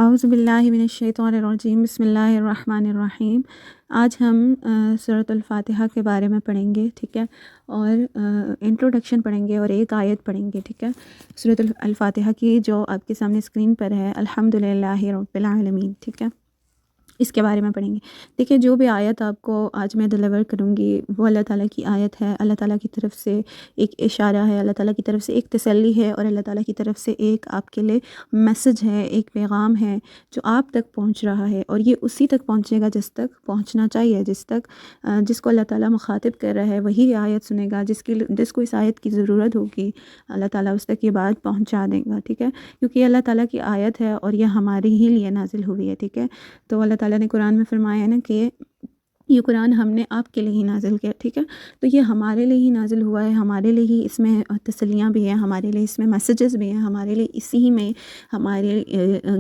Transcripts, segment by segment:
اعوذ باللہ من الشیطان الرجیم، بسم اللہ الرحمن الرحیم۔ آج ہم سورۃ الفاتحہ کے بارے میں پڑھیں گے، ٹھیک ہے، اور انٹروڈکشن پڑھیں گے اور ایک آیت پڑھیں گے، ٹھیک ہے۔ سورۃ الفاتحہ کی جو آپ کے سامنے اسکرین پر ہے، الحمدللہ رب العالمین، ٹھیک ہے، اس کے بارے میں پڑھیں گے۔ دیکھیں، جو بھی آیت آپ کو آج میں ڈلیور کروں گی وہ اللہ تعالیٰ کی آیت ہے، اللہ تعالیٰ کی طرف سے ایک اشارہ ہے، اللہ تعالیٰ کی طرف سے ایک تسلی ہے، اور اللہ تعالیٰ کی طرف سے ایک آپ کے لیے میسج ہے، ایک پیغام ہے جو آپ تک پہنچ رہا ہے، اور یہ اسی تک پہنچے گا جس تک پہنچنا چاہیے، جس کو اللہ تعالیٰ مخاطب کر رہا ہے وہی یہ آیت سنے گا، جس کو اس آیت کی ضرورت ہوگی اللہ تعالیٰ اس تک یہ بات پہنچا دے گا، ٹھیک ہے، کیونکہ یہ اللہ تعالیٰ کی آیت ہے اور یہ ہمارے ہی لیے نازل ہوئی ہے، ٹھیک ہے۔ تو اللہ تعالیٰ نے قرآن میں فرمایا ہے نا کہ یہ قرآن ہم نے آپ کے لیے ہی نازل کیا، ٹھیک ہے، تو یہ ہمارے لیے ہی نازل ہوا ہے، ہمارے لیے ہی اس میں تسلیاں بھی ہیں، ہمارے لیے اس میں میسیجز بھی ہیں، ہمارے لیے اسی ہی میں ہمارے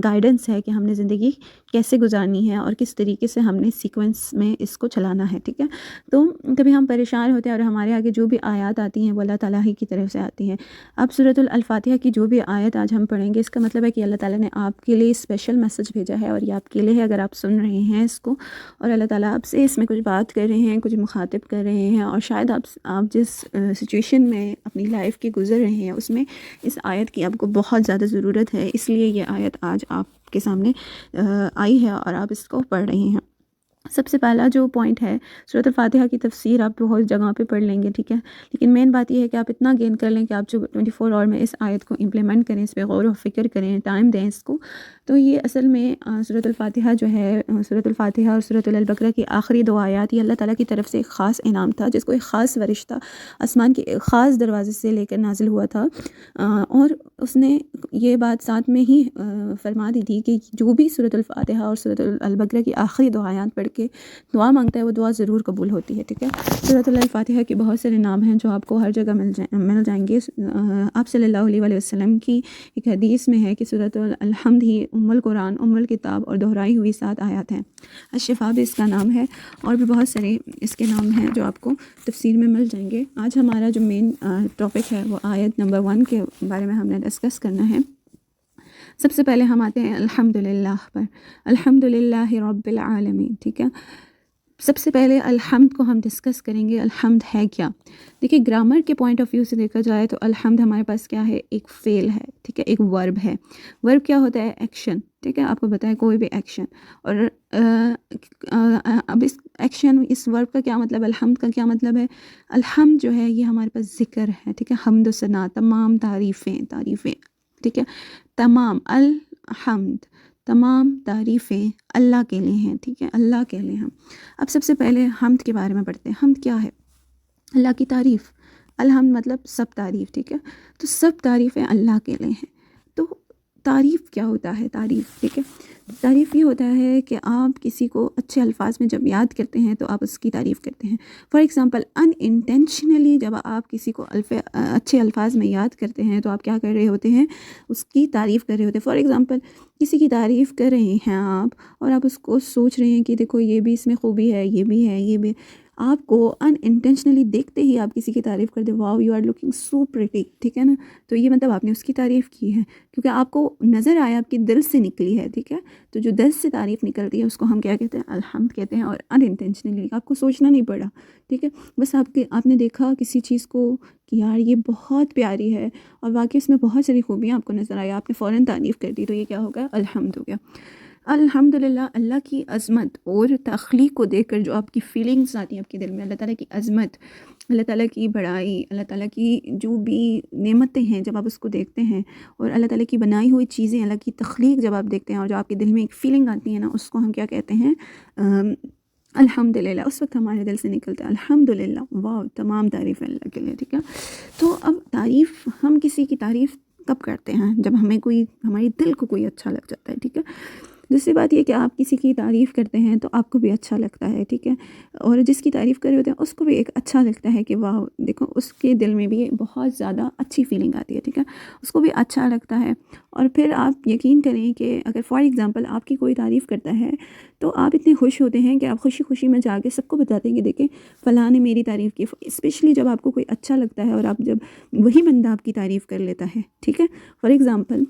گائیڈنس ہے کہ ہم نے زندگی کیسے گزارنی ہے اور کس طریقے سے ہم نے سیکوینس میں اس کو چلانا ہے، ٹھیک ہے۔ تو کبھی ہم پریشان ہوتے ہیں اور ہمارے آگے جو بھی آیات آتی ہیں وہ اللہ تعالیٰ ہی کی طرف سے آتی ہیں۔ اب سورۃ الفاتحہ کی جو بھی آیت آج ہم پڑھیں گے، اس کا مطلب ہے کہ اللہ تعالیٰ نے آپ کے لیے اسپیشل میسج بھیجا ہے، اور یہ آپ کے لیے ہے اگر آپ سن رہے ہیں اس کو، اور اللہ تعالیٰ آپ سے اس میں کچھ بات کر رہے ہیں، کچھ مخاطب کر رہے ہیں، اور شاید آپ جس سچویشن میں اپنی لائف کے گزر رہے ہیں اس میں اس آیت کی آپ کو بہت زیادہ ضرورت ہے، اس لیے یہ آیت آج آپ کے سامنے آئی ہے اور آپ اس کو پڑھ رہے ہیں۔ سب سے پہلا جو پوائنٹ ہے، سورۃ الفاتحہ کی تفسیر آپ بہت جگہ پہ پڑھ لیں گے، ٹھیک ہے، لیکن مین بات یہ ہے کہ آپ اتنا گین کر لیں کہ آپ جو 24 آور میں اس آیت کو امپلیمنٹ کریں، اس پہ غور و فکر کریں، ٹائم دیں اس کو۔ تو یہ اصل میں سورۃ الفاتحہ جو ہے، سورۃ الفاتحہ اور سورۃ البقرہ کی آخری دو آیات، یہ اللہ تعالیٰ کی طرف سے ایک خاص انعام تھا، جس کو ایک خاص فرشتہ آسمان کے ایک خاص دروازے سے لے کر نازل ہوا تھا، اور اس نے یہ بات ساتھ میں ہی فرما دی تھی کہ جو بھی سورۃ الفاتحہ اور سورۃ البقرہ کی آخری دو آیات پڑھ کے دعا مانگتا ہے وہ دعا ضرور قبول ہوتی ہے، ٹھیک ہے۔ سورۃ الفاتحہ کے بہت سارے نام ہیں جو آپ کو ہر جگہ مل جائیں گے۔ آپ صلی اللہ علیہ وسلم کی ایک حدیث میں ہے کہ سورۃ الحمد ہی ام القرآن، ام الکتاب اور دہرائی ہوئی 7 آیات ہیں۔ الشفا بھی اس کا نام ہے، اور بھی بہت سارے اس کے نام ہیں جو آپ کو تفسیر میں مل جائیں گے۔ آج ہمارا جو مین ٹاپک ہے وہ آیت نمبر 1 کے بارے میں ہم نے ڈسکس کرنا ہے۔ سب سے پہلے ہم آتے ہیں الحمدللہ پر، الحمدللہ رب العالمین، ٹھیک ہے۔ سب سے پہلے الحمد کو ہم ڈسکس کریں گے، الحمد ہے کیا؟ دیکھیں، گرامر کے پوائنٹ آف ویو سے دیکھا جائے تو الحمد ہمارے پاس کیا ہے؟ ایک فعل ہے، ٹھیک ہے، ایک ورب ہے۔ ورب کیا ہوتا ہے؟ ایکشن، ٹھیک ہے، آپ کو بتائیں کوئی بھی ایکشن، اور اب اس ایکشن، اس ورب کا کیا مطلب ہے؟ الحمد کا کیا مطلب ہے؟ الحمد جو ہے یہ ہمارے پاس ذکر ہے، ٹھیک ہے، حمد و ثنا، تمام تعریفیں، ٹھیک ہے، تمام الحمد، تمام تعریفیں اللہ کے لیے ہیں، ٹھیک ہے، اللہ کے لیے ہیں۔ اب سب سے پہلے حمد کے بارے میں پڑھتے ہیں۔ حمد کیا ہے؟ اللہ کی تعریف۔ الحمد مطلب سب تعریف، ٹھیک ہے، تو سب تعریفیں اللہ کے لیے ہیں۔ تو تعریف کیا ہوتا ہے؟ تعریف، ٹھیک ہے، تعریف یہ ہوتا ہے کہ آپ کسی کو اچھے الفاظ میں جب یاد کرتے ہیں تو آپ اس کی تعریف کرتے ہیں۔ فار ایگزامپل، ان انٹینشنلی جب آپ کسی کو اچھے الفاظ میں یاد کرتے ہیں تو آپ کیا کر رہے ہوتے ہیں؟ اس کی تعریف کر رہے ہوتے ہیں۔ فار ایگزامپل، کسی کی تعریف کر رہے ہیں آپ، اور آپ اس کو سوچ رہے ہیں کہ دیکھو یہ بھی اس میں خوبی ہے، یہ بھی ہے، یہ بھی، آپ کو ان انٹینشنلی دیکھتے ہی آپ کسی کی تعریف کر دیں، wow you are looking so pretty, ٹھیک ہے نا، تو یہ مطلب آپ نے اس کی تعریف کی ہے، کیونکہ آپ کو نظر آیا، آپ کی دل سے نکلی ہے، ٹھیک ہے۔ تو جو دل سے تعریف نکلتی ہے اس کو ہم کیا کہتے ہیں؟ الحمد کہتے ہیں، اور ان انٹینشنلی آپ کو سوچنا نہیں پڑا، ٹھیک ہے، بس آپ نے دیکھا کسی چیز کو کہ یار یہ بہت پیاری ہے، اور واقعی اس میں بہت ساری خوبیاں آپ کو نظر آیا، آپ نے فوراً تعریف کر دی، تو یہ کیا ہوگا؟ الحمد ہو گیا۔ الحمدللہ، اللہ کی عظمت اور تخلیق کو دیکھ کر جو آپ کی فیلنگز آتی ہیں آپ کے دل میں، اللہ تعالیٰ کی عظمت، اللہ تعالیٰ کی بڑائی، اللہ تعالیٰ کی جو بھی نعمتیں ہیں جب آپ اس کو دیکھتے ہیں، اور اللہ تعالیٰ کی بنائی ہوئی چیزیں، اللہ کی تخلیق جب آپ دیکھتے ہیں، اور جو آپ کے دل میں ایک فیلنگ آتی ہے نا، اس کو ہم کیا کہتے ہیں؟ الحمدللہ۔ اس وقت ہمارے دل سے نکلتا ہے الحمدللہ، واو، تمام تعریف اللہ کے لیے، ٹھیک ہے۔ تو اب تعریف، ہم کسی کی تعریف کب کرتے ہیں؟ جب ہماری دل کو کوئی اچھا لگ جاتا ہے، ٹھیک ہے۔ دوسری بات یہ کہ آپ کسی کی تعریف کرتے ہیں تو آپ کو بھی اچھا لگتا ہے، ٹھیک ہے، اور جس کی تعریف کر رہے ہوتے ہیں اس کو بھی ایک اچھا لگتا ہے کہ واہ دیکھو، اس کے دل میں بھی بہت زیادہ اچھی فیلنگ آتی ہے، ٹھیک ہے، اس کو بھی اچھا لگتا ہے۔ اور پھر آپ یقین کریں کہ اگر فار ایگزامپل آپ کی کوئی تعریف کرتا ہے تو آپ اتنے خوش ہوتے ہیں کہ آپ خوشی خوشی میں جا کے سب کو بتاتے ہیں کہ دیکھیں فلاں نے میری تعریف کی، اسپیشلی جب آپ کو کوئی اچھا لگتا ہے اور آپ جب وہی بندہ آپ کی تعریف کر لیتا ہے، ٹھیک ہے۔ فار ایگزامپل،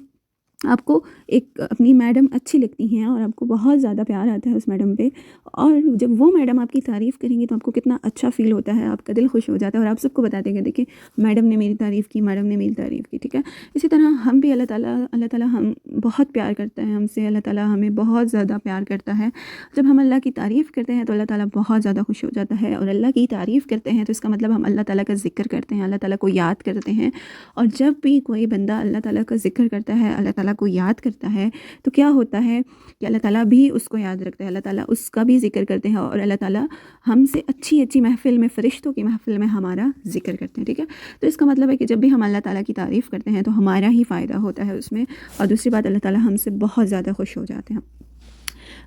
آپ کو ایک اپنی میڈم اچھی لگتی ہیں اور آپ کو بہت زیادہ پیار آتا ہے اس میڈم پہ، اور جب وہ میڈم آپ کی تعریف کریں گی تو آپ کو کتنا اچھا فیل ہوتا ہے، آپ کا دل خوش ہو جاتا ہے اور آپ سب کو بتاتے ہیں کہ دیکھیں میڈم نے میری تعریف کی، میڈم نے میری تعریف کی، ٹھیک ہے۔ اسی طرح ہم بھی اللہ تعالیٰ ہم بہت پیار کرتا ہے ہم سے، اللہ تعالیٰ ہمیں بہت زیادہ پیار کرتا ہے۔ جب ہم اللہ کی تعریف کرتے ہیں تو اللہ تعالیٰ بہت زیادہ خوش ہو جاتا ہے، اور اللہ کی تعریف کرتے ہیں تو اس کا مطلب ہم اللہ تعالیٰ کا ذکر کرتے ہیں، اللہ تعالیٰ کو یاد کرتے ہیں۔ اور جب بھی کوئی بندہ اللہ تعالیٰ کا ذکر کرتا ہے، اللہ تعالیٰ کو یاد کرتا ہے، تو کیا ہوتا ہے کہ اللہ تعالیٰ بھی اس کو یاد رکھتا ہے، اللہ تعالیٰ اس کا بھی ذکر کرتے ہیں، اور اللہ تعالیٰ ہم سے اچھی اچھی محفل میں، فرشتوں کی محفل میں ہمارا ذکر کرتے ہیں، ٹھیک ہے۔ تو اس کا مطلب ہے کہ جب بھی ہم اللہ تعالیٰ کی تعریف کرتے ہیں تو ہمارا ہی فائدہ ہوتا ہے اس میں، اور دوسری بات اللہ تعالیٰ ہم سے بہت زیادہ خوش ہو جاتے ہیں۔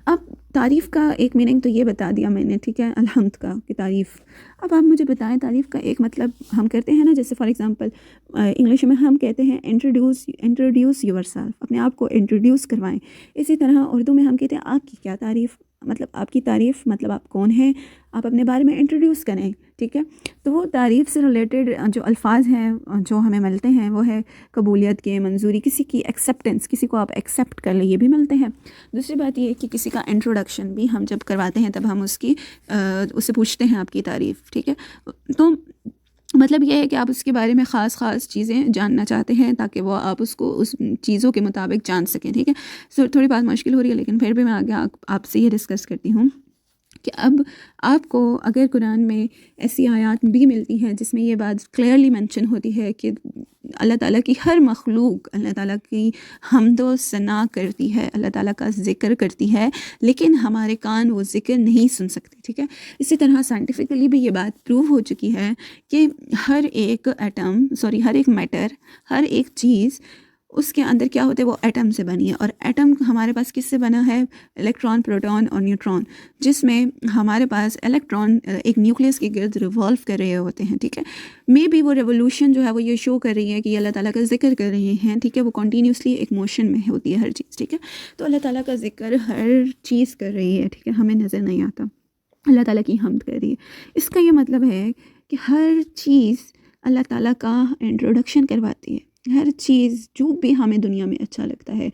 اب تعریف کا ایک میننگ تو یہ بتا دیا میں نے، ٹھیک ہے، الحمد کا کہ تعریف۔ اب آپ مجھے بتائیں تعریف کا ایک مطلب ہم کرتے ہیں نا، جیسے فار ایگزامپل انگلش میں ہم کہتے ہیں انٹروڈیوس یور سیلف، اپنے آپ کو انٹروڈیوس کروائیں۔ اسی طرح اردو میں ہم کہتے ہیں آپ کی کیا تعریف، مطلب آپ کی تعریف مطلب آپ کون ہیں، آپ اپنے بارے میں انٹروڈیوس کریں، ٹھیک ہے۔ تو وہ تعریف سے ریلیٹڈ جو الفاظ ہیں جو ہمیں ملتے ہیں وہ ہے قبولیت کے، منظوری، کسی کی ایکسیپٹنس، کسی کو آپ ایکسیپٹ کر لیں، یہ بھی ملتے ہیں۔ دوسری بات یہ ہے کہ کسی کا انٹروڈکشن بھی ہم جب کرواتے ہیں تب ہم اس سے پوچھتے ہیں آپ کی تعریف، ٹھیک ہے۔ تو مطلب یہ ہے کہ آپ اس کے بارے میں خاص چیزیں جاننا چاہتے ہیں تاکہ وہ آپ اس کو اس چیزوں کے مطابق جان سکیں، ٹھیک ہے۔ سو تھوڑی بات مشکل ہو رہی ہے لیکن پھر بھی میں آگے آپ سے یہ ڈسکس کرتی ہوں کہ اب آپ کو اگر قرآن میں ایسی آیات بھی ملتی ہیں جس میں یہ بات کلیئرلی مینشن ہوتی ہے کہ اللہ تعالیٰ کی ہر مخلوق اللہ تعالیٰ کی حمد و ثنا کرتی ہے، اللہ تعالیٰ کا ذکر کرتی ہے، لیکن ہمارے کان وہ ذکر نہیں سن سکتے، ٹھیک ہے۔ اسی طرح سائنٹیفکلی بھی یہ بات پروو ہو چکی ہے کہ ہر ایک میٹر، ہر ایک چیز اس کے اندر کیا ہوتا ہے، وہ ایٹم سے بنی ہے، اور ایٹم ہمارے پاس کس سے بنا ہے، الیکٹران، پروٹون اور نیوٹران، جس میں ہمارے پاس الیکٹران ایک نیوکلیس کے گرد ریوالو کر رہے ہوتے ہیں، ٹھیک ہے۔ مے بی وہ ریولیوشن جو ہے وہ یہ شو کر رہی ہے کہ یہ اللہ تعالیٰ کا ذکر کر رہے ہیں، ٹھیک ہے، وہ کنٹینیوسلی ایک موشن میں ہوتی ہے ہر چیز، ٹھیک ہے۔ تو اللہ تعالیٰ کا ذکر ہر چیز کر رہی ہے، ٹھیک ہے، ہمیں نظر نہیں آتا، اللہ تعالیٰ کی حمد کر رہی ہے۔ اس کا یہ مطلب ہے کہ ہر چیز اللہ تعالیٰ کا انٹروڈکشن کرواتی ہے، ہر چیز جو بھی ہمیں دنیا میں اچھا لگتا ہے،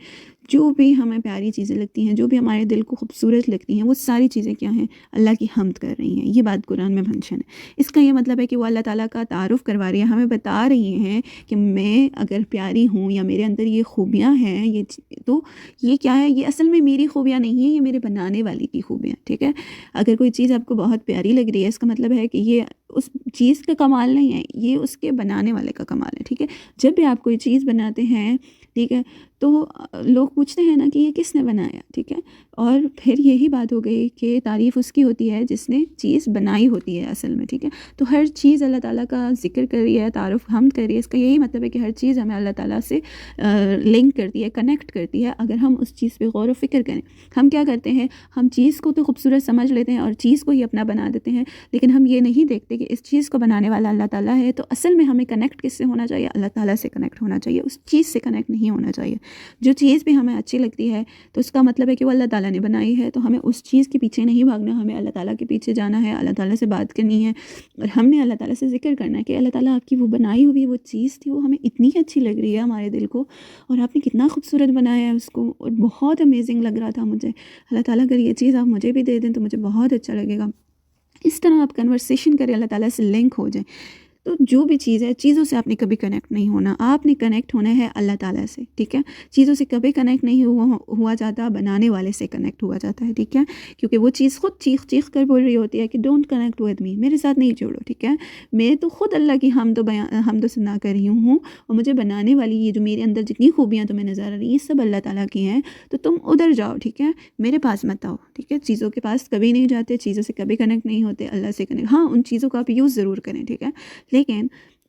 جو بھی ہمیں پیاری چیزیں لگتی ہیں، جو بھی ہمارے دل کو خوبصورت لگتی ہیں، وہ ساری چیزیں کیا ہیں، اللہ کی حمد کر رہی ہیں۔ یہ بات قرآن میں مینشن ہے۔ اس کا یہ مطلب ہے کہ وہ اللہ تعالیٰ کا تعارف کروا رہی ہے، ہمیں بتا رہی ہیں کہ میں اگر پیاری ہوں یا میرے اندر یہ خوبیاں ہیں، تو یہ کیا ہے، یہ اصل میں میری خوبیاں نہیں ہیں، یہ میرے بنانے والی کی خوبیاں، ٹھیک ہے۔ اگر کوئی چیز آپ کو بہت پیاری لگ رہی ہے، اس کا مطلب ہے کہ یہ اس چیز کا کمال نہیں ہے، یہ اس کے بنانے والے کا کمال ہے، ٹھیک ہے۔ جب بھی آپ کوئی چیز بناتے ہیں، ٹھیک ہے، تو لوگ پوچھتے ہیں نا کہ یہ کس نے بنایا، ٹھیک ہے، اور پھر یہی بات ہو گئی کہ تعریف اس کی ہوتی ہے جس نے چیز بنائی ہوتی ہے اصل میں، ٹھیک ہے۔ تو ہر چیز اللہ تعالیٰ کا ذکر کر رہی ہے، تعارف حمد کر رہی ہے، اس کا یہی مطلب ہے کہ ہر چیز ہمیں اللہ تعالیٰ سے لنک کرتی ہے، کنیکٹ کرتی ہے، اگر ہم اس چیز پہ غور و فکر کریں۔ ہم کیا کرتے ہیں، ہم چیز کو تو خوبصورت سمجھ لیتے ہیں اور چیز کو ہی اپنا بنا دیتے ہیں، لیکن ہم یہ نہیں دیکھتے کہ اس چیز کو بنانے والا اللہ تعالیٰ ہے۔ تو اصل میں ہمیں کنیکٹ کس سے ہونا چاہیے، اللہ تعالیٰ سے کنیکٹ ہونا چاہیے، اس چیز سے کنیکٹ نہیں ہونا چاہیے۔ جو چیز بھی ہمیں اچھی لگتی ہے تو اس کا مطلب ہے کہ وہ اللہ تعالیٰ نے بنائی ہے، تو ہمیں اس چیز کے پیچھے نہیں بھاگنا، ہمیں اللہ تعالیٰ کے پیچھے جانا ہے، اللہ تعالیٰ سے بات کرنی ہے، اور ہم نے اللہ تعالیٰ سے ذکر کرنا ہے کہ اللہ تعالیٰ آپ کی وہ بنائی ہوئی وہ چیز تھی، وہ ہمیں اتنی اچھی لگ رہی ہے ہمارے دل کو، اور آپ نے کتنا خوبصورت بنایا ہے اس کو، اور بہت امیزنگ لگ رہا تھا مجھے، اللہ تعالیٰ اگر یہ چیز آپ مجھے بھی دے دیں تو مجھے بہت اچھا لگے گا۔ اس طرح آپ کنورسیشن کریں، اللہ تعالیٰ سے لنک ہو جائیں۔ تو جو بھی چیز ہے، چیزوں سے آپ نے کبھی کنیکٹ نہیں ہونا، آپ نے کنیکٹ ہونا ہے اللہ تعالیٰ سے، ٹھیک ہے۔ چیزوں سے کبھی کنیکٹ نہیں ہوا جاتا، بنانے والے سے کنیکٹ ہوا جاتا ہے، ٹھیک ہے، کیونکہ وہ چیز خود چیخ کر بول رہی ہوتی ہے کہ ڈونٹ کنیکٹ ود می، میرے ساتھ نہیں جوڑو، ٹھیک ہے، میں تو خود اللہ کی حمد و ثنا کر رہی ہوں، اور مجھے بنانے والی یہ جو میرے اندر جتنی خوبیاں تمہیں نظر آ رہی ہیں، یہ سب اللہ تعالیٰ کی ہیں، تو تم ادھر جاؤ، ٹھیک ہے، میرے پاس مت آؤ، ٹھیک ہے۔ چیزوں کے پاس کبھی نہیں جاتے، چیزوں سے کبھی کنیکٹ نہیں ہوتے، اللہ سے کنیکٹ، ہاں ان چیزوں کا آپ یوز ضرور کریں، ٹھیک ہے، لیکن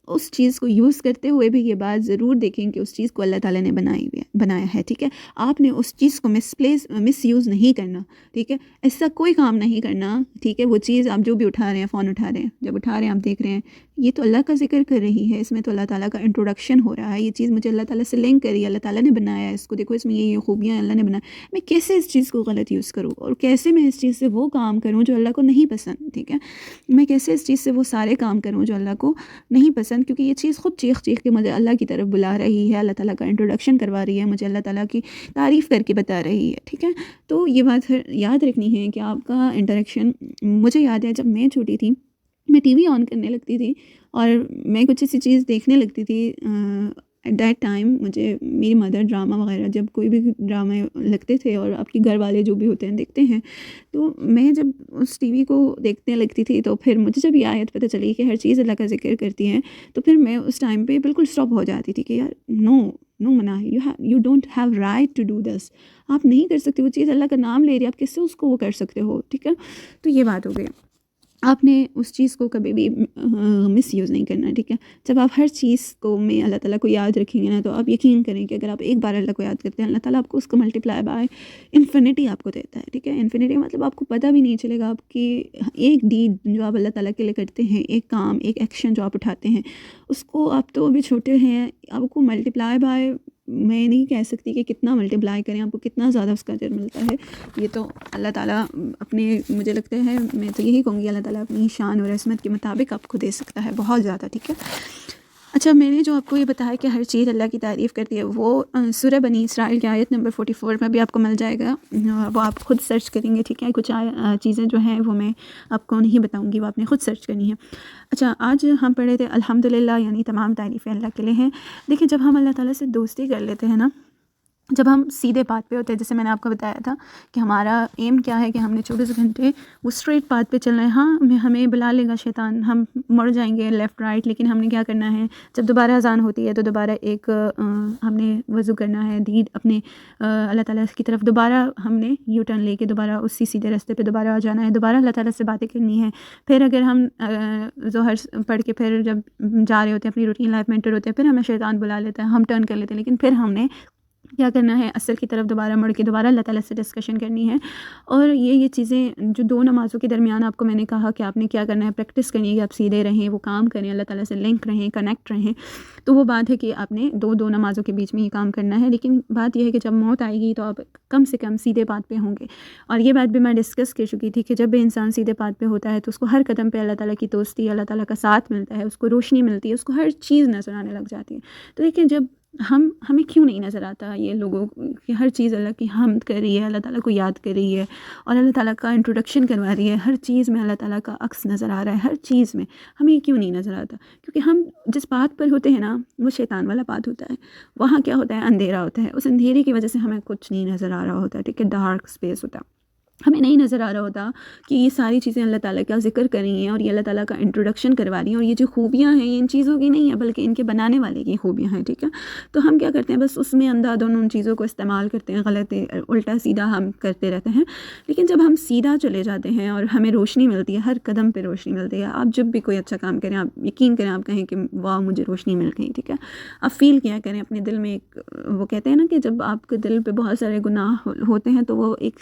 اس چیز کو یوز کرتے ہوئے بھی یہ بات ضرور دیکھیں کہ اس چیز کو اللہ تعالیٰ نے بنایا ہے، ٹھیک ہے۔ آپ نے اس چیز کو مس یوز نہیں کرنا، ٹھیک ہے، ایسا کوئی کام نہیں کرنا، ٹھیک ہے۔ وہ چیز آپ جو بھی اٹھا رہے ہیں، فون اٹھا رہے ہیں، جب اٹھا رہے ہیں آپ دیکھ رہے ہیں یہ تو اللہ کا ذکر کر رہی ہے، اس میں تو اللہ تعالیٰ کا انٹروڈکشن ہو رہا ہے، یہ چیز مجھے اللہ تعالیٰ سے لنک کری ہے، اللہ تعالیٰ نے بنایا ہے اس کو، دیکھو اس میں یہ خوبیاں اللہ نے بنایا، میں کیسے اس چیز کو غلط یوز کروں، اور کیسے میں اس چیز سے وہ کام کروں جو اللہ کو نہیں پسند، ٹھیک ہے، میں کیسے اس چیز سے وہ سارے کام کروں جو اللہ کو نہیں پسند۔ فوراً، کیونکہ یہ چیز خود چیخ چیخ کے مجھے اللہ کی طرف بلا رہی ہے، اللہ تعالیٰ کا انٹروڈکشن کروا رہی ہے، مجھے اللہ تعالیٰ کی تعریف کر کے بتا رہی ہے، ٹھیک ہے. تو یہ بات یاد رکھنی ہے کہ آپ کا انٹریکشن. مجھے یاد ہے جب میں چھوٹی تھی میں ٹی وی آن کرنے لگتی تھی اور میں کچھ ایسی چیز دیکھنے لگتی تھی. ایٹ دیٹ ٹائم مجھے میری مدر ڈرامہ وغیرہ جب کوئی بھی ڈرامے لگتے تھے اور آپ کے گھر والے جو بھی ہوتے ہیں دیکھتے ہیں، تو میں جب اس ٹی وی کو دیکھنے لگتی تھی تو پھر مجھے جب یہ آیت پتہ چلی کہ ہر چیز اللہ کا ذکر کرتی ہے، تو پھر میں اس ٹائم پہ بالکل اسٹاپ ہو جاتی تھی کہ یار نو منع، you don't have right to do this. آپ نہیں کر سکتے، وہ چیز اللہ کا نام لے رہی ہے، آپ کس سے اس کو وہ کر سکتے ہو، ٹھیک ہے. تو یہ بات ہو گئی. آپ نے اس چیز کو کبھی بھی مس یوز نہیں کرنا، ٹھیک ہے. جب آپ ہر چیز کو میں اللہ تعالیٰ کو یاد رکھیں گے نا، تو آپ یقین کریں کہ اگر آپ ایک بار اللہ کو یاد کرتے ہیں، اللہ تعالیٰ آپ کو اس کو ملٹیپلائی بائی انفینٹی آپ کو دیتا ہے، ٹھیک ہے. انفینٹی مطلب آپ کو پتہ بھی نہیں چلے گا آپ کی ایک ڈیڈ جو آپ اللہ تعالیٰ کے لیے کرتے ہیں، ایک کام، ایک ایکشن جو آپ اٹھاتے ہیں، اس کو آپ تو ابھی چھوٹے ہیں، آپ کو ملٹیپلائی بائی، میں نہیں کہہ سکتی کہ کتنا ملٹیپلائی کریں، آپ کو کتنا زیادہ اس کا اجر ملتا ہے. یہ تو اللہ تعالیٰ اپنے، مجھے لگتا ہے میں تو یہی کہوں گی، اللہ تعالیٰ اپنی شان اور عظمت کے مطابق آپ کو دے سکتا ہے بہت زیادہ، ٹھیک ہے. اچھا، میں نے جو آپ کو یہ بتایا کہ ہر چیز اللہ کی تعریف کرتی ہے، وہ سورہ بنی اسرائیل کی آیت نمبر 44 میں بھی آپ کو مل جائے گا. وہ آپ خود سرچ کریں گے، ٹھیک ہے. کچھ چیزیں جو ہیں وہ میں آپ کو نہیں بتاؤں گی، وہ آپ نے خود سرچ کرنی ہے. اچھا، آج ہم پڑھے تھے الحمدللہ، یعنی تمام تعریفیں اللہ کے لیے ہیں. دیکھیں، جب ہم اللہ تعالیٰ سے دوستی کر لیتے ہیں نا، جب ہم سیدھے پاتھ پہ ہوتے ہیں، جیسے میں نے آپ کو بتایا تھا کہ ہمارا ایم کیا ہے کہ ہم نے 24 گھنٹے وہ اسٹریٹ پاتھ پہ چلنا ہے. ہاں، ہمیں بلا لے گا شیطان، ہم مڑ جائیں گے لیفٹ رائٹ، لیکن ہم نے کیا کرنا ہے، جب دوبارہ اذان ہوتی ہے تو دوبارہ ایک ہم نے وضو کرنا ہے، دید اپنے اللہ تعالیٰ کی طرف دوبارہ ہم نے یو ٹرن لے کے دوبارہ اسی سیدھے راستے پہ دوبارہ آ جانا ہے، دوبارہ اللہ تعالیٰ سے باتیں کرنی ہے. پھر اگر ہم ظہر پڑھ کے پھر جب جا رہے ہوتے ہیں اپنی روٹین لائف میں انٹر ہوتے ہیں، پھر ہمیں شیطان بلا لیتا ہے، ہم ٹرن کر لیتے ہیں، لیکن پھر ہم نے کیا کرنا ہے، عصر کی طرف دوبارہ مڑ کے دوبارہ اللہ تعالیٰ سے ڈسکشن کرنی ہے. اور یہ چیزیں جو دو نمازوں کے درمیان آپ کو میں نے کہا کہ آپ نے کیا کرنا ہے، پریکٹس کرنی ہے کہ آپ سیدھے رہیں، وہ کام کریں، اللہ تعالیٰ سے لنک رہیں، کنیکٹ رہیں. تو وہ بات ہے کہ آپ نے دو نمازوں کے بیچ میں یہ کام کرنا ہے. لیکن بات یہ ہے کہ جب موت آئے گی تو آپ کم سے کم سیدھے پاتھ پہ ہوں گے. اور یہ بات بھی میں ڈسکس کر چکی تھی کہ جب بھی انسان سیدھے پاتھ پہ ہوتا ہے تو اس کو ہر قدم پہ اللہ تعالیٰ کی دوستی، اللہ تعالیٰ کا ساتھ ملتا ہے، اس کو روشنی ملتی ہے، اس کو ہر چیز نظر آنے لگ جاتی ہے. تو دیکھیں، جب ہمیں کیوں نہیں نظر آتا یہ لوگوں کہ ہر چیز اللہ کی حمد کر رہی ہے، اللہ تعالیٰ کو یاد کر رہی ہے اور اللہ تعالیٰ کا انٹروڈکشن کروا رہی ہے، ہر چیز میں اللہ تعالیٰ کا عکس نظر آ رہا ہے، ہر چیز میں ہمیں یہ کیوں نہیں نظر آتا؟ کیونکہ ہم جس پاتھ پر ہوتے ہیں نا، وہ شیطان والا پاتھ ہوتا ہے. وہاں کیا ہوتا ہے، اندھیرا ہوتا ہے، اس اندھیرے کی وجہ سے ہمیں کچھ نہیں نظر آ رہا ہوتا، ٹھیک ہے. ڈارک اسپیس ہوتا ہے، ہمیں نہیں نظر آ رہا ہوتا کہ یہ ساری چیزیں اللہ تعالیٰ کا ذکر کر رہی ہیں اور یہ اللہ تعالیٰ کا انٹروڈکشن کروا رہی ہیں، اور یہ جو خوبیاں ہیں یہ ان چیزوں کی نہیں ہیں بلکہ ان کے بنانے والے کی خوبیاں ہیں، ٹھیک ہے. تو ہم کیا کرتے ہیں، بس اس میں اندھا دھند ان چیزوں کو استعمال کرتے ہیں، غلط الٹا سیدھا ہم کرتے رہتے ہیں. لیکن جب ہم سیدھا چلے جاتے ہیں اور ہمیں روشنی ملتی ہے، ہر قدم پہ روشنی ملتی ہے. آپ جب بھی کوئی اچھا کام کریں، آپ یقین کریں، آپ کہیں کہ واہ مجھے روشنی مل گئی، ٹھیک ہے. آپ فیل کیا کریں اپنے دل میں، ایک وہ کہتے ہیں نا کہ جب آپ کے دل پہ بہت سارے گناہ ہوتے ہیں تو وہ ایک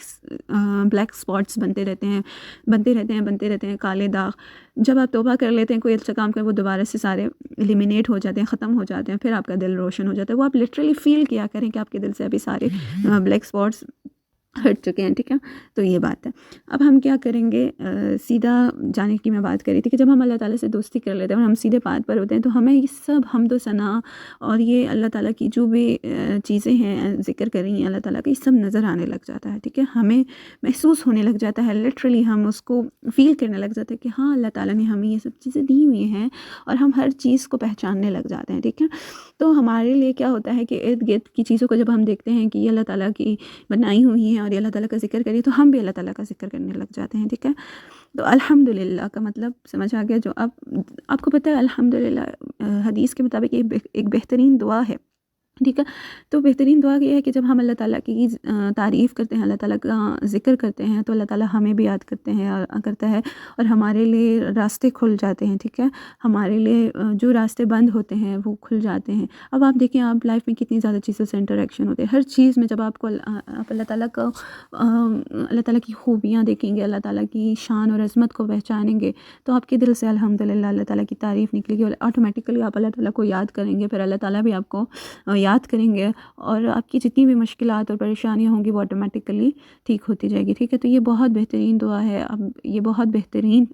بلیک اسپاٹس بنتے رہتے ہیں کالے داغ. جب آپ توبہ کر لیتے ہیں، کوئی اچھا کام کریں، وہ دوبارہ سے سارے ایلیمینیٹ ہو جاتے ہیں، ختم ہو جاتے ہیں، پھر آپ کا دل روشن ہو جاتا ہے. وہ آپ لٹرلی فیل کیا کریں کہ آپ کے دل سے ابھی سارے بلیک اسپاٹس ہٹ چکے ہیں، ٹھیک ہے. تو یہ بات ہے. اب ہم کیا کریں گے، سیدھا جانے کی میں بات کر رہی تھی کہ جب ہم اللہ تعالیٰ سے دوستی کر لیتے ہیں اور ہم سیدھے پاتھ پر ہوتے ہیں تو ہمیں یہ سب حمد و ثنا اور یہ اللہ تعالیٰ کی جو بھی چیزیں ہیں ذکر کر رہی ہیں اللہ تعالیٰ کا، یہ سب نظر آنے لگ جاتا ہے، ٹھیک ہے. ہمیں محسوس ہونے لگ جاتا ہے، لٹرلی ہم اس کو فیل کرنے لگ جاتے ہیں کہ ہاں اللہ تعالیٰ نے ہمیں یہ سب چیزیں دی ہوئی ہیں، اور ہم ہر چیز کو پہچاننے لگ جاتے ہیں، ٹھیک ہے. تو ہمارے لیے کیا ہوتا ہے کہ ارد گرد کی چیزوں کو جب ہم دیکھتے ہیں کہ یہ اللہ تعالیٰ کی بنائی ہوئی ہیں اور یہ اللہ تعالیٰ کا ذکر کریے تو ہم بھی اللہ تعالیٰ کا ذکر کرنے لگ جاتے ہیں، ٹھیک ہے. تو الحمدللہ کا مطلب سمجھ آ گیا. جو آپ کو پتہ ہے الحمدللہ حدیث کے مطابق ایک بہترین دعا ہے، ٹھیک ہے. تو بہترین دعا یہ ہے کہ جب ہم اللہ تعالیٰ کی تعریف کرتے ہیں، اللہ تعالیٰ کا ذکر کرتے ہیں تو اللہ تعالیٰ ہمیں بھی یاد کرتے ہیں اور کرتا ہے، اور ہمارے لیے راستے کھل جاتے ہیں، ٹھیک ہے. ہمارے لیے جو راستے بند ہوتے ہیں وہ کھل جاتے ہیں. اب آپ دیکھیں، آپ لائف میں کتنی زیادہ چیزوں سے انٹریکشن ہوتے ہیں، ہر چیز میں جب آپ اللہ تعالیٰ کی خوبیاں دیکھیں گے، اللہ تعالیٰ کی شان اور عظمت کو پہچانیں گے تو آپ کے دل سے الحمدللہ اللہ تعالیٰ کی تعریف نکلے گی، اور آٹومیٹکلی آپ اللہ تعالیٰ کو یاد کریں گے، پھر اللہ تعالیٰ بھی آپ کو یاد کریں گے، اور آپ کی جتنی بھی مشکلات اور پریشانیاں ہوں گی وہ آٹومیٹکلی ٹھیک ہوتی جائے گی، ٹھیک ہے. تو یہ بہت بہترین دعا ہے، اب یہ بہت بہترین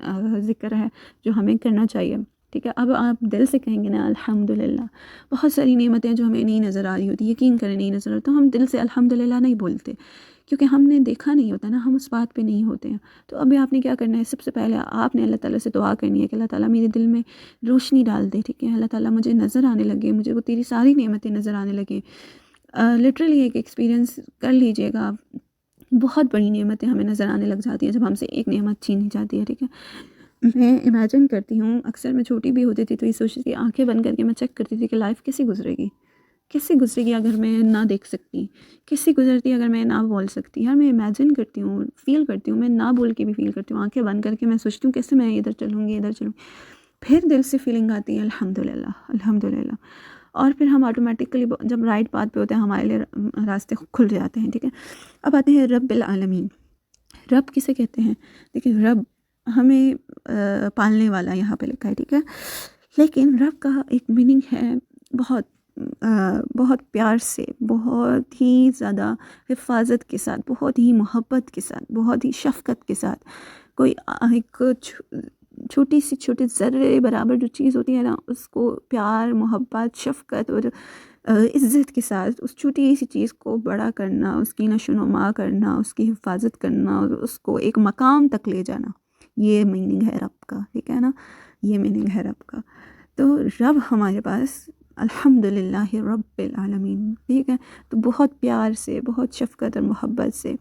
ذکر ہے جو ہمیں کرنا چاہیے، ٹھیک ہے. اب آپ دل سے کہیں گے نا الحمدللہ. بہت ساری نعمتیں جو ہمیں نہیں نظر آ رہی ہوتی, یقین کریں نہیں نظر آتی, تو ہم دل سے الحمدللہ نہیں بولتے کیونکہ ہم نے دیکھا نہیں ہوتا نا, ہم اس بات پہ نہیں ہوتے ہیں. تو ابھی آپ نے کیا کرنا ہے, سب سے پہلے آپ نے اللہ تعالیٰ سے دعا کرنی ہے کہ اللہ تعالیٰ میرے دل میں روشنی ڈال دے, ٹھیک ہے. اللہ تعالیٰ مجھے نظر آنے لگے, مجھے وہ تیری ساری نعمتیں نظر آنے لگیں. لٹرلی ایک ایکسپیرینس کر لیجئے گا آپ, بہت بڑی نعمتیں ہمیں نظر آنے لگ جاتی ہیں جب ہم سے ایک نعمت چھینی جاتی ہے, ٹھیک ہے. میں امیجن کرتی ہوں, اکثر میں چھوٹی بھی ہوتی تھی تو یہ سوچتی تھی, آنکھیں بند کر کے میں چیک کرتی تھی کہ لائف کیسے گزرے گی اگر میں نہ دیکھ سکتی, کیسے گزرتی اگر میں نہ بول سکتی. یار میں امیجن کرتی ہوں, فیل کرتی ہوں, میں نہ بول کے بھی فیل کرتی ہوں, آنکھیں بند کر کے میں سوچتی ہوں کیسے میں ادھر چلوں گی, پھر دل سے فیلنگ آتی ہے الحمدللہ الحمدللہ. اور پھر ہم آٹومیٹکلی جب رائٹ پاتھ پہ ہوتے ہیں ہمارے لیے راستے کھل جاتے ہیں, ٹھیک ہے. اب آتے ہیں رب العالمین. رب کسے کہتے ہیں؟ دیکھیں, رب ہمیں پالنے والا یہاں پہ لکھا ہے, ٹھیک ہے. لیکن رب کا ایک میننگ ہے بہت پیار سے, بہت ہی زیادہ حفاظت کے ساتھ, بہت ہی محبت کے ساتھ, بہت ہی شفقت کے ساتھ. کوئی ایک چھوٹی ذرے برابر جو چیز ہوتی ہے نا, اس کو پیار, محبت, شفقت اور عزت کے ساتھ اس چھوٹی سی چیز کو بڑا کرنا, اس کی نشو و نما کرنا, اس کی حفاظت کرنا اور اس کو ایک مقام تک لے جانا, یہ میننگ ہے رب کا, ٹھیک ہے نا. یہ میننگ ہے رب کا. تو رب ہمارے پاس الحمدللہ رب العالمین, ٹھیک ہے. تو بہت پیار سے, بہت شفقت اور محبت سے,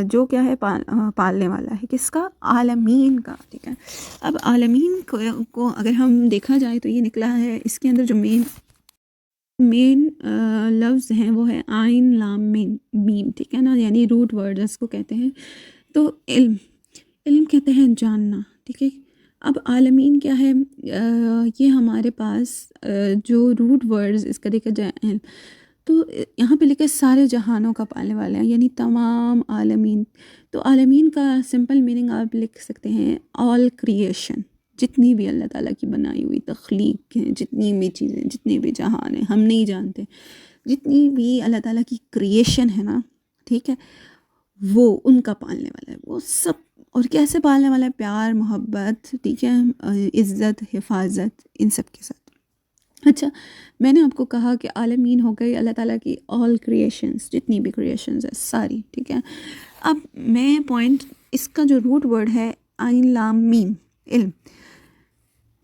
جو کیا ہے پالنے والا ہے, کس کا؟ عالمین کا, ٹھیک ہے. اب عالمین کو اگر ہم دیکھا جائے تو یہ نکلا ہے, اس کے اندر جو مین لفظ ہیں وہ ہے عین لام میم, ٹھیک ہے نا, یعنی روٹ ورڈ اس کو کہتے ہیں. تو علم کہتے ہیں جاننا, ٹھیک ہے. اب عالمین کیا ہے, یہ ہمارے پاس جو روٹ ورڈز اس کا دیکھا جائے تو یہاں پہ لکھے سارے جہانوں کا پالنے والے ہیں, یعنی تمام عالمین. تو عالمین کا سمپل میننگ آپ لکھ سکتے ہیں آل کریشن, جتنی بھی اللہ تعالیٰ کی بنائی ہوئی تخلیق ہیں, جتنی بھی چیزیں, جتنے بھی جہان ہیں ہم نہیں جانتے, جتنی بھی اللہ تعالیٰ کی کریشن ہے نا, ٹھیک ہے, وہ ان کا پالنے والا ہے, وہ سب. اور کیسے پالنے والا ہے؟ پیار, محبت, ٹھیک ہے, عزت, حفاظت, ان سب کے ساتھ. اچھا, میں نے آپ کو کہا کہ عالمین ہو گئی اللہ تعالیٰ کی آل کریشنز, جتنی بھی کریشنز ہیں ساری, ٹھیک ہے. اب میں پوائنٹ, اس کا جو روٹ ورڈ ہے عین لام میم, علم.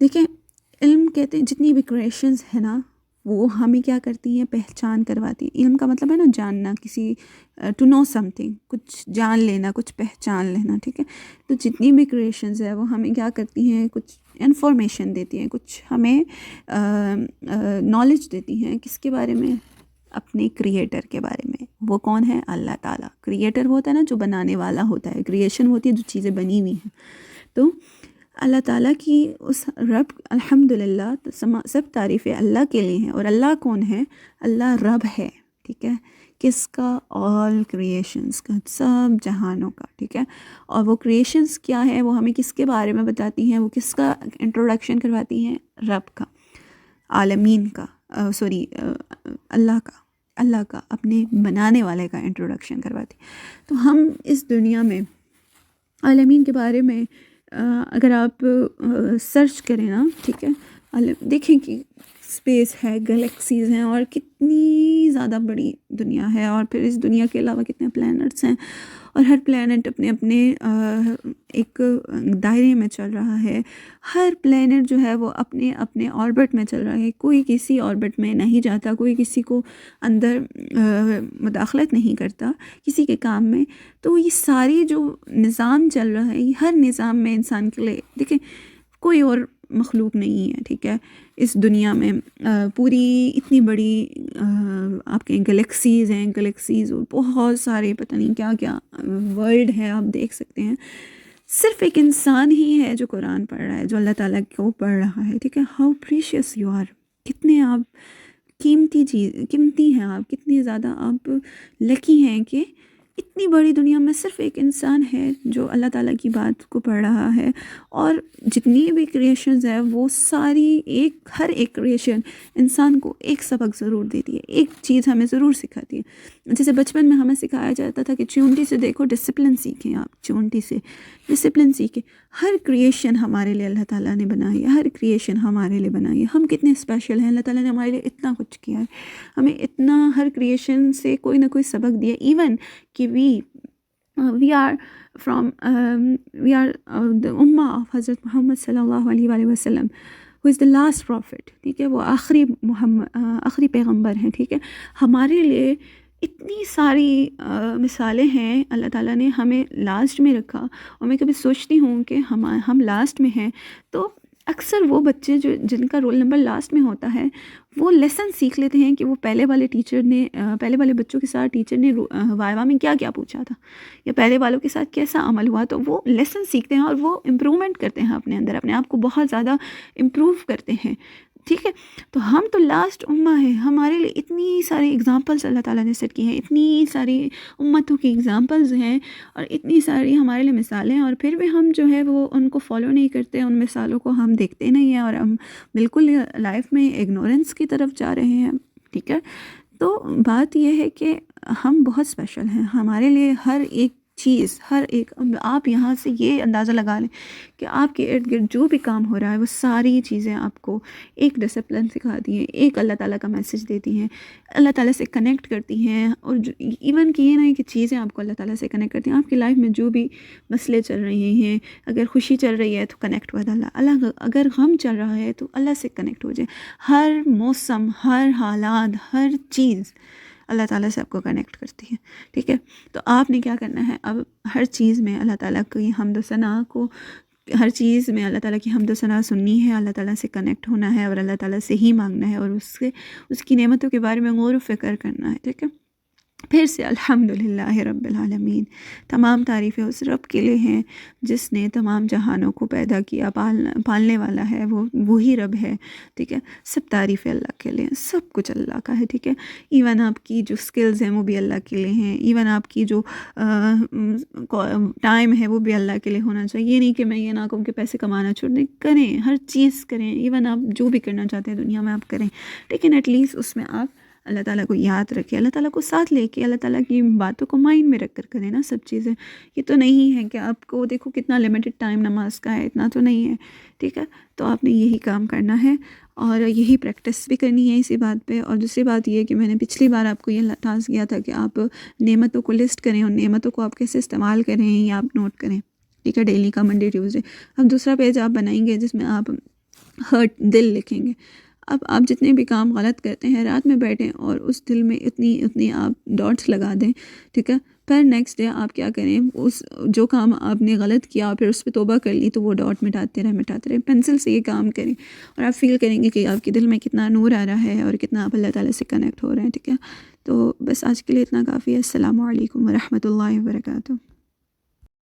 دیکھیں, علم کہتے ہیں جتنی بھی کریشنز ہے نا وہ ہمیں کیا کرتی ہیں؟ پہچان کرواتی ہیں. علم کا مطلب ہے نا جاننا, کسی ٹو نو سم تھنگ, کچھ جان لینا, کچھ پہچان لینا, ٹھیک ہے. تو جتنی بھی کریشنز ہے وہ ہمیں کیا کرتی ہیں؟ کچھ انفارمیشن دیتی ہیں, کچھ ہمیں نالج دیتی ہیں. کس کے بارے میں؟ اپنے کریٹر کے بارے میں. وہ کون ہے؟ اللہ تعالیٰ. کریٹر ہوتا ہے نا جو بنانے والا ہوتا ہے, کریشن ہوتی ہے جو چیزیں بنی ہوئی ہیں. تو اللہ تعالیٰ کی اس رب, الحمدللہ, سب تعریفیں اللہ کے لیے ہیں. اور اللہ کون ہے؟ اللہ رب ہے, ٹھیک ہے. کس کا؟ آل کریشنز کا, سب جہانوں کا, ٹھیک ہے. اور وہ کریشنز کیا ہے, وہ ہمیں کس کے بارے میں بتاتی ہیں؟ وہ کس کا انٹروڈکشن کرواتی ہیں؟ رب کا, عالمین کا, اللہ کا, اپنے بنانے والے کا انٹروڈکشن کرواتی. تو ہم اس دنیا میں عالمین کے بارے میں اگر آپ سرچ کریں نا, ٹھیک ہے, دیکھیں کہ اسپیس ہے, گلیکسیز ہیں, اور کتنی زیادہ بڑی دنیا ہے, اور پھر اس دنیا کے علاوہ کتنے پلینٹس ہیں, اور ہر پلینٹ اپنے اپنے ایک دائرے میں چل رہا ہے. ہر پلینٹ جو ہے وہ اپنے اپنے آربٹ میں چل رہا ہے, کوئی کسی آربٹ میں نہیں جاتا, کوئی کسی کو اندر مداخلت نہیں کرتا کسی کے کام میں. تو یہ ساری جو نظام چل رہا ہے, ہر نظام میں انسان کے لیے, دیکھیں کوئی اور مخلوق نہیں ہے, ٹھیک ہے, اس دنیا میں. پوری اتنی بڑی آپ کے گلیکسیز ہیں, گلیکسیز بہت سارے پتہ نہیں کیا کیا ورلڈ ہے, آپ دیکھ سکتے ہیں. صرف ایک انسان ہی ہے جو قرآن پڑھ رہا ہے, جو اللہ تعالیٰ کو پڑھ رہا ہے, ٹھیک ہے. ہاؤ پریشیس یو آر, کتنے آپ قیمتی ہیں آپ, کتنی زیادہ آپ لکی ہیں کہ اتنی بڑی دنیا میں صرف ایک انسان ہے جو اللہ تعالیٰ کی بات کو پڑھ رہا ہے، اور جتنی بھی کریشنز ہیں وہ ساری ہر ایک کریشن انسان کو ایک سبق ضرور دیتی ہے، ایک چیز ہمیں ضرور سکھاتی ہے۔ جیسے بچپن میں ہمیں سکھایا جاتا تھا کہ چونٹی سے دیکھو، ڈسپلن سیکھیں، آپ چونٹی سے ڈسپلن سیکھیں۔ ہر کریشن ہمارے لیے اللہ تعالیٰ نے بنائی ہے، ہر کریشن ہمارے لیے بنائی ہے۔ ہم کتنے اسپیشل ہیں، اللہ تعالیٰ نے ہمارے لیے اتنا کچھ کیا ہے، ہمیں اتنا ہر کریشن سے کوئی نہ کوئی سبق دیا۔ ایون کہ we are from we are the امہ آف حضرت محمد صلی اللہ علیہ وآلہ وسلم who is the last prophet، ٹھیک ہے، وہ آخری پیغمبر ہیں، ٹھیک ہے۔ ہمارے لیے اتنی ساری مثالیں ہیں، اللہ تعالیٰ نے ہمیں لاسٹ میں رکھا، اور میں کبھی سوچتی ہوں کہ ہم لاسٹ میں ہیں تو اکثر وہ بچے جن کا رول نمبر لاسٹ میں ہوتا ہے وہ لیسن سیکھ لیتے ہیں کہ وہ پہلے والے بچوں کے ساتھ ٹیچر نے وائوا میں کیا کیا پوچھا تھا، یا پہلے والوں کے ساتھ کیسا عمل ہوا، تو وہ لیسن سیکھتے ہیں اور وہ امپرومنٹ کرتے ہیں اپنے اندر، اپنے آپ کو بہت زیادہ امپروو کرتے ہیں، ٹھیک ہے۔ تو ہم تو لاسٹ امہ ہیں، ہمارے لیے اتنی ساری اگزامپلس اللہ تعالیٰ نے سیٹ کی ہیں، اتنی ساری امتوں کی اگزامپلز ہیں، اور اتنی ساری ہمارے لیے مثالیں ہیں، اور پھر بھی ہم جو ہے وہ ان کو فالو نہیں کرتے، ان مثالوں کو ہم دیکھتے نہیں ہیں، اور ہم بالکل لائف میں اگنورنس کی طرف جا رہے ہیں، ٹھیک ہے۔ تو بات یہ ہے کہ ہم بہت اسپیشل ہیں، ہمارے لیے ہر ایک چیز، ہر ایک، آپ یہاں سے یہ اندازہ لگا لیں کہ آپ کے ارد گرد جو بھی کام ہو رہا ہے وہ ساری چیزیں آپ کو ایک ڈسپلن سکھاتی ہیں، ایک اللہ تعالیٰ کا میسج دیتی ہیں، اللہ تعالیٰ سے کنیکٹ کرتی ہیں، اور ایون کہ یہ نہیں کہ چیزیں آپ کو اللہ تعالیٰ سے کنیکٹ کرتی ہیں، آپ کی لائف میں جو بھی مسئلے چل رہے ہیں، اگر خوشی چل رہی ہے تو کنیکٹ ود اللہ، اگر غم چل رہا ہے تو اللہ سے کنیکٹ ہو جائے۔ ہر موسم، ہر حالات، ہر چیز اللہ تعالیٰ سے آپ کو کنیکٹ کرتی ہے، ٹھیک ہے۔ تو آپ نے کیا کرنا ہے، اب ہر چیز میں اللہ تعالیٰ کی حمد و ثنا کو، ہر چیز میں اللہ تعالیٰ کی حمد و ثنا سننی ہے، اللہ تعالیٰ سے کنیکٹ ہونا ہے، اور اللہ تعالیٰ سے ہی مانگنا ہے، اور اس کی نعمتوں کے بارے میں غور و فکر کرنا ہے، ٹھیک ہے۔ پھر سے الحمدللہ رب العالمین، تمام تعریفیں اس رب کے لیے ہیں جس نے تمام جہانوں کو پیدا کیا، پالنے والا ہے، وہی رب ہے، ٹھیک ہے۔ سب تعریفیں اللہ کے لیے، سب کچھ اللہ کا ہے، ٹھیک ہے۔ ایون آپ کی جو سکلز ہیں وہ بھی اللہ کے لیے ہیں، ایون آپ کی جو ٹائم ہے وہ بھی اللہ کے لیے ہونا چاہیے۔ یہ نہیں کہ میں یہ نہ کہوں کہ پیسے کمانا چھوڑ دیں، کریں، ہر چیز کریں، ایون آپ جو بھی کرنا چاہتے ہیں دنیا میں آپ کریں، لیکن ایٹ لیسٹ اس میں آپ اللہ تعالیٰ کو یاد رکھے، اللہ تعالیٰ کو ساتھ لے کے، اللہ تعالیٰ کی باتوں کو مائنڈ میں رکھ کر کریں نا سب چیزیں۔ یہ تو نہیں ہے کہ آپ کو دیکھو کتنا لمیٹڈ ٹائم نماز کا ہے، اتنا تو نہیں ہے، ٹھیک ہے۔ تو آپ نے یہی کام کرنا ہے، اور یہی پریکٹس بھی کرنی ہے اسی بات پہ۔ اور دوسری بات یہ کہ میں نے پچھلی بار آپ کو یہ ٹاسک کیا تھا کہ آپ نعمتوں کو لسٹ کریں، اور نعمتوں کو آپ کیسے استعمال کریں یہ آپ نوٹ کریں، ٹھیک ہے، ڈیلی کا، منڈے ٹیوزڈے۔ اب دوسرا پیج آپ بنائیں گے جس میں آپ دل لکھیں گے۔ اب آپ جتنے بھی کام غلط کرتے ہیں رات میں بیٹھیں اور اس دل میں اتنی آپ ڈاٹس لگا دیں، ٹھیک ہے۔ پھر نیکسٹ ڈے آپ کیا کریں، اس جو کام آپ نے غلط کیا پھر اس پہ توبہ کر لی تو وہ ڈاٹ مٹاتے رہیں، پینسل سے یہ کام کریں، اور آپ فیل کریں گے کہ آپ کے دل میں کتنا نور آ رہا ہے اور کتنا آپ اللہ تعالیٰ سے کنیکٹ ہو رہے ہیں، ٹھیک ہے۔ تو بس آج کے لیے اتنا کافی ہے۔ السلام علیکم ورحمۃ اللہ وبرکاتہ۔